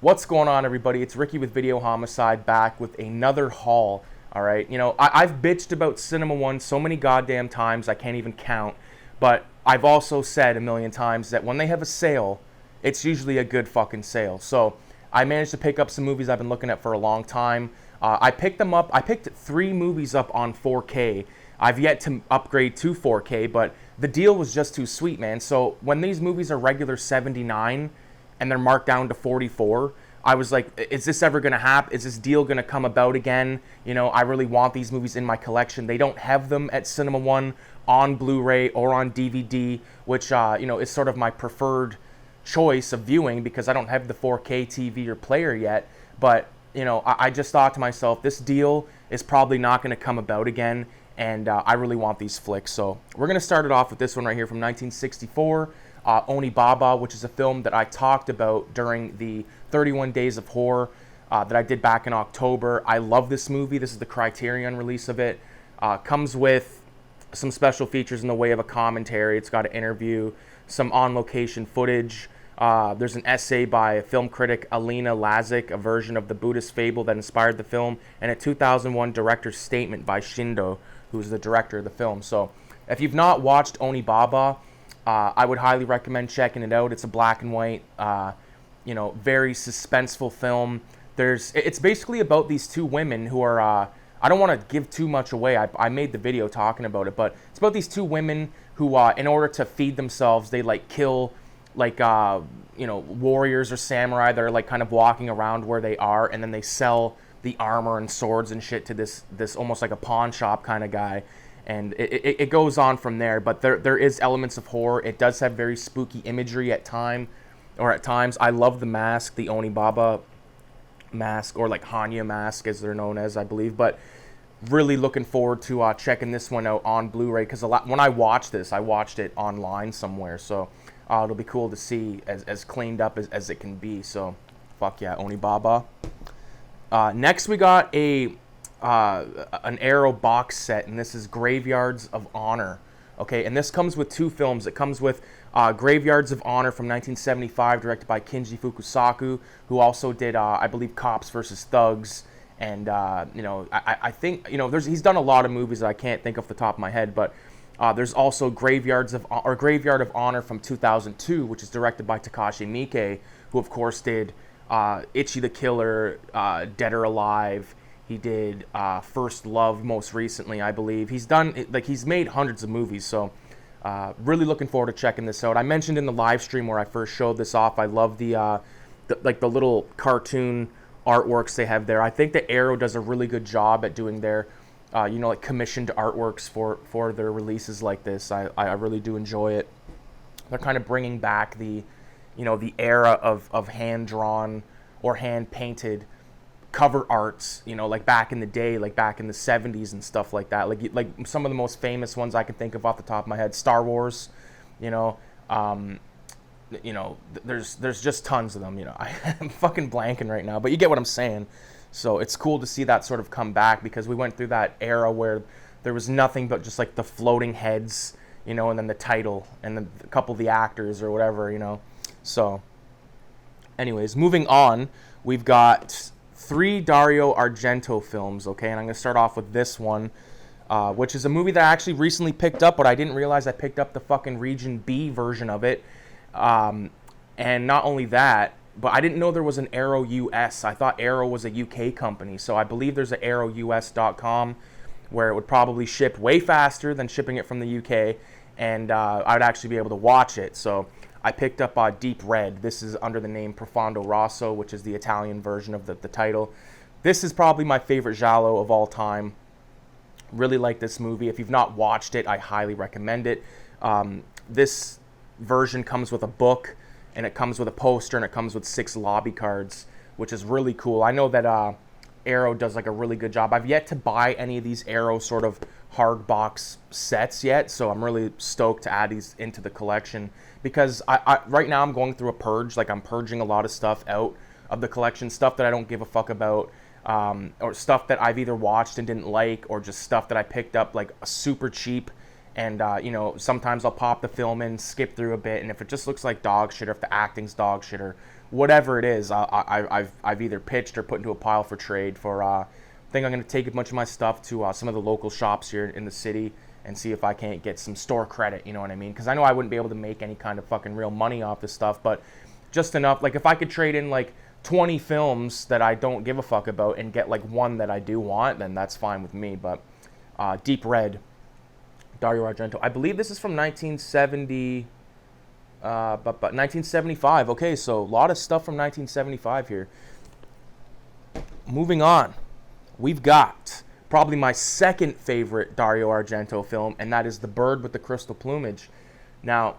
What's going on, everybody? It's Ricky with Videohomicide back with another haul. All right, I've bitched about Cinema One so many goddamn times I can't even count, but I've also said a million times that when they have a sale, it's usually a good fucking sale. So I managed to pick up some movies I've been looking at for a long time. I picked them up. I picked 3 movies up on 4K. I've yet to upgrade to 4K, but the deal was just too sweet, man. So when these movies are regular $79 and they're marked down to $44, I was like, is this ever going to happen? Is this deal going to come about again? I really want these movies in my collection. They don't have them at Cinema One on Blu-ray or on DVD, which, is sort of my preferred choice of viewing because I don't have the 4K TV or player yet. But, I just thought to myself, this deal is probably not going to come about again, and I really want these flicks. So we're going to start it off with this one right here from 1964. Oni Baba, which is a film that I talked about during the 31 Days of Horror that I did back in October. I love this movie. This is the Criterion release of it. Comes with some special features in the way of a commentary. It's got an interview, some on-location footage. There's an essay by film critic Alina Lazic, a version of the Buddhist fable that inspired the film, and a 2001 director's statement by Shindo, who's the director of the film. So if you've not watched Oni Baba, I would highly recommend checking it out. It's a black and white, very suspenseful film. It's basically about these 2 women who are, I don't want to give too much away. I made the video talking about it, but it's about these 2 women who, in order to feed themselves, they kill warriors or samurai that are kind of walking around where they are, and then they sell the armor and swords and shit to this almost like a pawn shop kind of guy. And it goes on from there, but there is elements of horror. It does have very spooky imagery at times. I love the mask, the Oni Baba mask, or Hanya mask as they're known as, I believe. But really looking forward to checking this one out on Blu-ray, because when I watched this, I watched it online somewhere. So it'll be cool to see as cleaned up as it can be. So fuck yeah, Oni Baba. Next we got an Arrow box set, and this is Graveyards of Honor. Okay, and this comes with 2 films. It comes with Graveyards of Honor from 1975, directed by Kinji Fukusaku, who also did, I believe, Cops vs. Thugs. And, I think, he's done a lot of movies that I can't think off the top of my head, but there's also Graveyard of Honor from 2002, which is directed by Takashi Miike, who, of course, did Ichi the Killer, Dead or Alive. He did First Love most recently, I believe. He's made hundreds of movies, so really looking forward to checking this out. I mentioned in the live stream where I first showed this off, I love the little cartoon artworks they have there. I think that Arrow does a really good job at doing their, commissioned artworks for their releases like this. I really do enjoy it. They're kind of bringing back the era of hand-drawn or hand-painted cover arts, back in the day, back in the 70s and stuff like that. Like some of the most famous ones I can think of off the top of my head, Star Wars, there's just tons of them, I'm fucking blanking right now, but you get what I'm saying. So it's cool to see that sort of come back, because we went through that era where there was nothing but just the floating heads, and then the title and then a couple of the actors or whatever, So anyways, moving on, we've got 3 Dario Argento films, okay? And I'm going to start off with this one, which is a movie that I actually recently picked up, but I didn't realize I picked up the fucking Region B version of it. And not only that, but I didn't know there was an Arrow US. I thought Arrow was a UK company, so I believe there's an arrowus.com where it would probably ship way faster than shipping it from the UK, and I would actually be able to watch it. So I picked up Deep Red. This is under the name Profondo Rosso, which is the Italian version of the title. This is probably my favorite giallo of all time. Really like this movie. If you've not watched it, I highly recommend it. This version comes with a book, and it comes with a poster, and it comes with 6 lobby cards, which is really cool. I know that Arrow does a really good job. I've yet to buy any of these Arrow sort of hard box sets yet, so I'm really stoked to add these into the collection, because I right now I'm going through a purge. I'm purging a lot of stuff out of the collection, stuff that I don't give a fuck about, or stuff that I've either watched and didn't like, or just stuff that I picked up super cheap And, sometimes I'll pop the film in, skip through a bit, and if it just looks like dog shit, or if the acting's dog shit, or whatever it is, I've either pitched or put into a pile for trade for, I think I'm going to take a bunch of my stuff to some of the local shops here in the city and see if I can't get some store credit, you know what I mean? Because I know I wouldn't be able to make any kind of fucking real money off this stuff, but just enough. Like, if I could trade in, like, 20 films that I don't give a fuck about and get, like, one that I do want, then that's fine with me. But Deep Red, Dario Argento. I believe this is from 1970... but 1975. Okay, so a lot of stuff from 1975 here. Moving on, we've got probably my second favorite Dario Argento film, and that is The Bird with the Crystal Plumage. Now,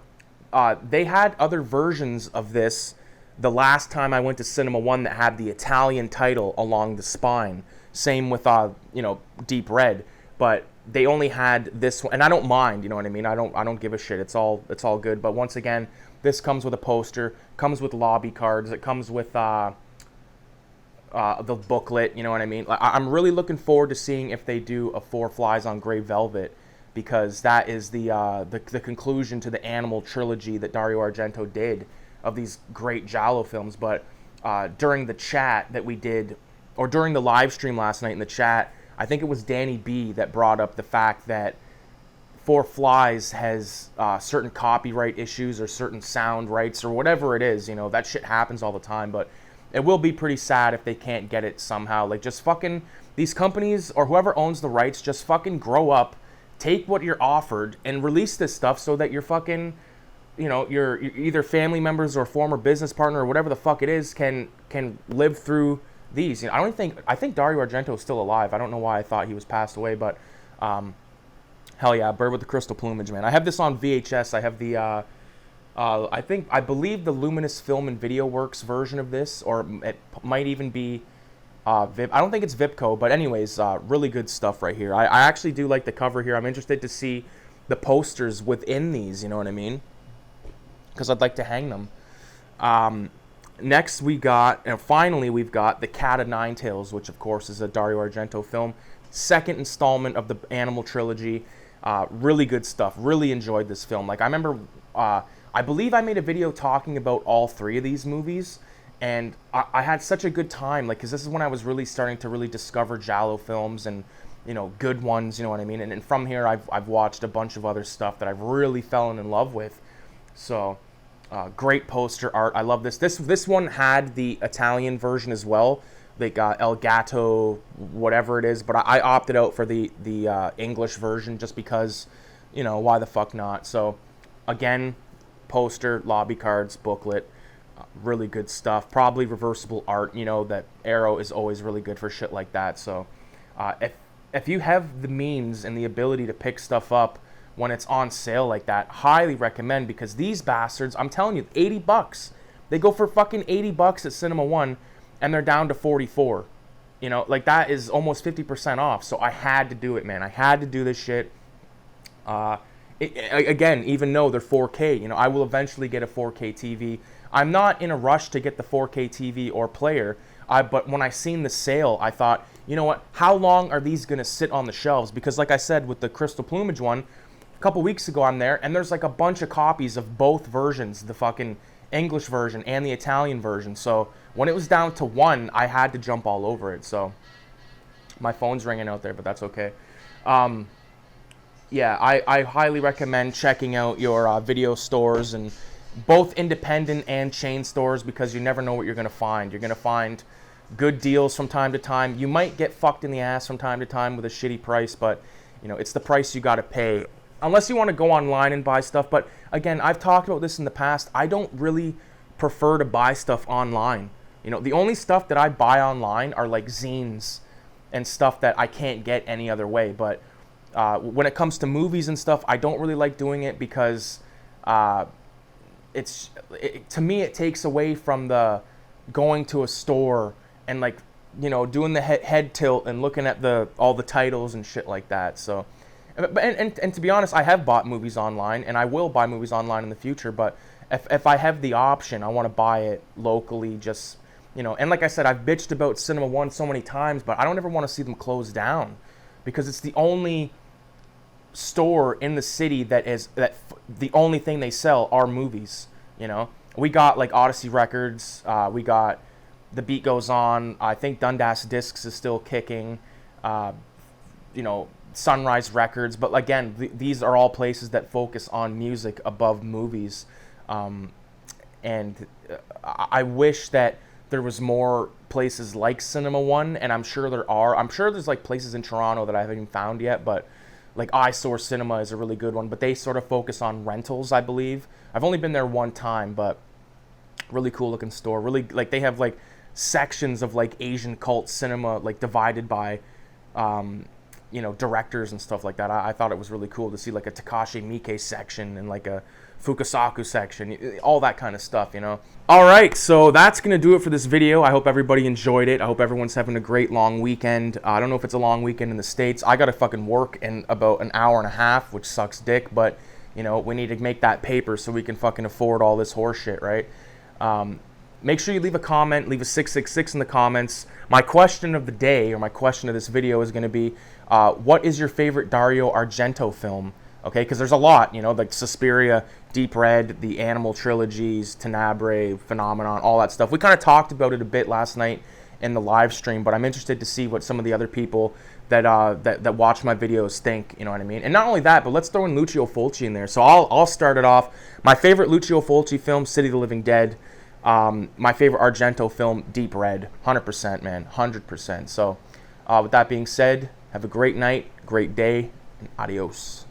they had other versions of this the last time I went to Cinema One that had the Italian title along the spine. Same with Deep Red, but they only had this one, and I don't mind, you know what I mean? I don't give a shit. It's all good. But once again, this comes with a poster, comes with lobby cards, it comes with the booklet, you know what I mean? I'm really looking forward to seeing if they do a Four Flies on Grey Velvet, because that is the conclusion to the Animal trilogy that Dario Argento did of these great giallo films. But during the chat that we did, or during the live stream last night in the chat, I think it was Danny B that brought up the fact that Four Flies has certain copyright issues or certain sound rights or whatever it is. You know, that shit happens all the time, but it will be pretty sad if they can't get it somehow. Like, just fucking, these companies or whoever owns the rights, just fucking grow up, take what you're offered, and release this stuff so that your fucking, you know, your either family members or former business partner or whatever the fuck it is can live through these. You know, I think Dario Argento is still alive. I don't know why I thought he was passed away, but hell yeah, Bird with the Crystal Plumage, man. I have this on VHS. I have the I believe the Luminous Film and Video Works version of this, or it might even be Vip. I don't think it's Vipco, but anyways, really good stuff right here. I actually do like the cover here. I'm interested to see the posters within these, you know what I mean? Because I'd like to hang them. Next, finally, we've got The Cat of Ninetales, which, of course, is a Dario Argento film. Second installment of the Animal trilogy. Really good stuff. Really enjoyed this film. Like, I remember, I believe I made a video talking about all three of these movies, and I had such a good time, like, because this is when I was really starting to really discover giallo films and, you know, good ones, you know what I mean? And from here, I've watched a bunch of other stuff that I've really fallen in love with. So... great poster art. I love this. This one had the Italian version as well. They got El Gatto, whatever it is, but I opted out for the English version just because, you know, why the fuck not? So, again, poster, lobby cards, booklet, really good stuff. Probably reversible art. You know that Arrow is always really good for shit like that. So, if you have the means and the ability to pick stuff up when it's on sale like that, highly recommend, because these bastards, I'm telling you, $80. They go for fucking $80 at Cinema One, and they're down to 44. You know, like, that is almost 50% off. So I had to do it, man. I had to do this shit. Again, even though they're 4K, you know, I will eventually get a 4K TV. I'm not in a rush to get the 4K TV or player. But when I seen the sale, I thought, you know what? How long are these gonna sit on the shelves? Because, like I said, with the Crystal Plumage one, couple weeks ago I'm there, and there's like a bunch of copies of both versions, the fucking English version and the Italian version. So when it was down to one, I had to jump all over it. So my phone's ringing out there, but that's okay. Yeah, I highly recommend checking out your video stores, and both independent and chain stores, because you never know what you're gonna find. You're gonna find good deals from time to time. You might get fucked in the ass from time to time with a shitty price, but you know, it's the price you gotta pay. Unless you want to go online and buy stuff. But again, I've talked about this in the past. I don't really prefer to buy stuff online. You know, the only stuff that I buy online are like zines and stuff that I can't get any other way. But when it comes to movies and stuff, I don't really like doing it because to me, it takes away from the going to a store and, like, you know, doing the head tilt and looking at all the titles and shit like that. So... And to be honest, I have bought movies online, and I will buy movies online in the future, but if I have the option, I want to buy it locally, just, you know. And like I said, I've bitched about Cinema One so many times, but I don't ever want to see them close down, because it's the only store in the city that the only thing they sell are movies, you know. we got like Odyssey Records, we got The Beat Goes On, I think Dundas Discs is still kicking, you know, Sunrise Records, but again, these are all places that focus on music above movies, and I wish that there was more places like Cinema One, and I'm sure there are. I'm sure there's like places in Toronto that I haven't even found yet, but like Eyesore Cinema is a really good one, but they sort of focus on rentals, I believe. I've only been there one time, but really cool looking store. Really, like, they have like sections of like Asian cult cinema, like divided by you know, directors and stuff like that. I thought it was really cool to see like a Takashi Miike section and like a Fukasaku section, all that kind of stuff, you know. All right, so that's gonna do it for this video. I hope everybody enjoyed it. I hope everyone's having a great long weekend. I don't know if it's a long weekend in the States. I gotta fucking work in about an hour and a half, which sucks dick, but you know, we need to make that paper so we can fucking afford all this horse shit, right? Make sure you leave a comment, leave a 666 in the comments. My question of the day, or my question of this video, is going to be, what is your favorite Dario Argento film? Okay, because there's a lot, you know, like Suspiria, Deep Red, the Animal trilogies, Tenebrae, Phenomenon, all that stuff. We kind of talked about it a bit last night in the live stream, but I'm interested to see what some of the other people that that watch my videos think, you know what I mean? And not only that, but let's throw in Lucio Fulci in there. So I'll start it off. My favorite Lucio Fulci film, City of the Living Dead. My favorite Argento film, Deep Red. 100%, man. 100%. So with that being said, have a great night, great day, and adios.